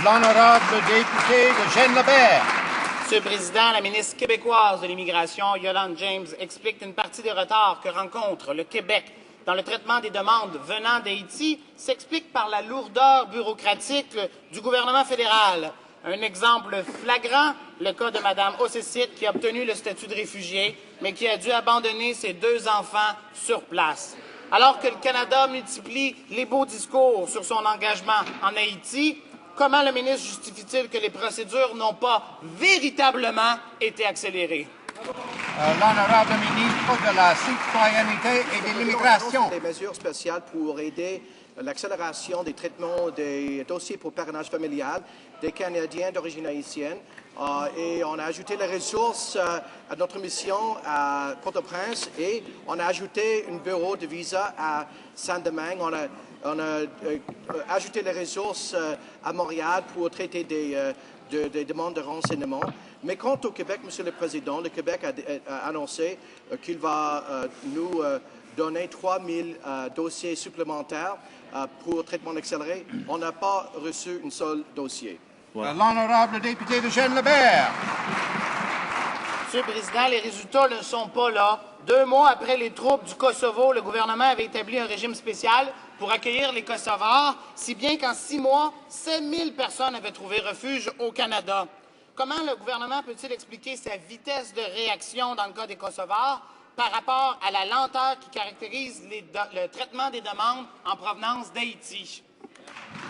L'honorable député de Gênes-Lebert. Monsieur le Président, la ministre québécoise de l'Immigration, Yolande James, explique qu'une partie des retards que rencontre le Québec dans le traitement des demandes venant d'Haïti s'explique par la lourdeur bureaucratique du gouvernement fédéral. Un exemple flagrant, le cas de Mme Océcite qui a obtenu le statut de réfugié, mais qui a dû abandonner ses 2 enfants sur place. Alors que le Canada multiplie les beaux discours sur son engagement en Haïti, comment le ministre justifie-t-il que les procédures n'ont pas véritablement été accélérées? L'honorable ministre de la Citoyenneté et de l'Immigration. Des mesures spéciales pour aider l'accélération des traitements des dossiers pour parrainage familial des Canadiens d'origine haïtienne. Et on a ajouté les ressources à notre mission à Port-au-Prince et on a ajouté un bureau de visa à Saint-Domingue. On a ajouté les ressources à Montréal pour traiter des demandes de renseignement. Mais quant au Québec, Monsieur le Président, le Québec a annoncé qu'il va nous donner 3 000 dossiers supplémentaires pour traitement accéléré. On n'a pas reçu un seul dossier. L'honorable député de Gênes-Lebert. Monsieur le Président, les résultats ne sont pas là. 2 mois après les troupes du Kosovo, le gouvernement avait établi un régime spécial pour accueillir les Kosovars, si bien qu'en 6 mois, 7 000 personnes avaient trouvé refuge au Canada. Comment le gouvernement peut-il expliquer sa vitesse de réaction dans le cas des Kosovars par rapport à la lenteur qui caractérise le traitement des demandes en provenance d'Haïti?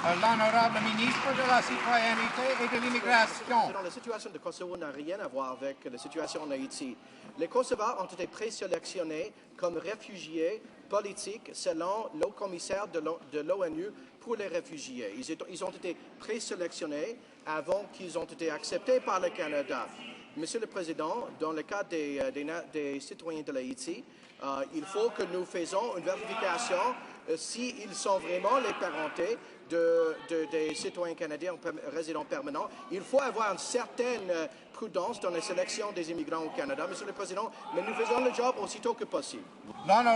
L'honorable ministre de la Citoyenneté et de l'Immigration. La situation de Kosovo n'a rien à voir avec la situation en Haïti. Les Kosovars ont été présélectionnés comme réfugiés politiques selon le haut commissaire de l'ONU pour les réfugiés. Ils ont été présélectionnés avant qu'ils ont été acceptés par le Canada. Monsieur le Président, dans le cas des citoyens de l'Haïti, il faut que nous fassions une vérification s'ils sont vraiment les parentés des citoyens canadiens résidents permanents. Il faut avoir une certaine prudence dans la sélection des immigrants au Canada, Monsieur le Président, mais nous faisons le job aussitôt que possible.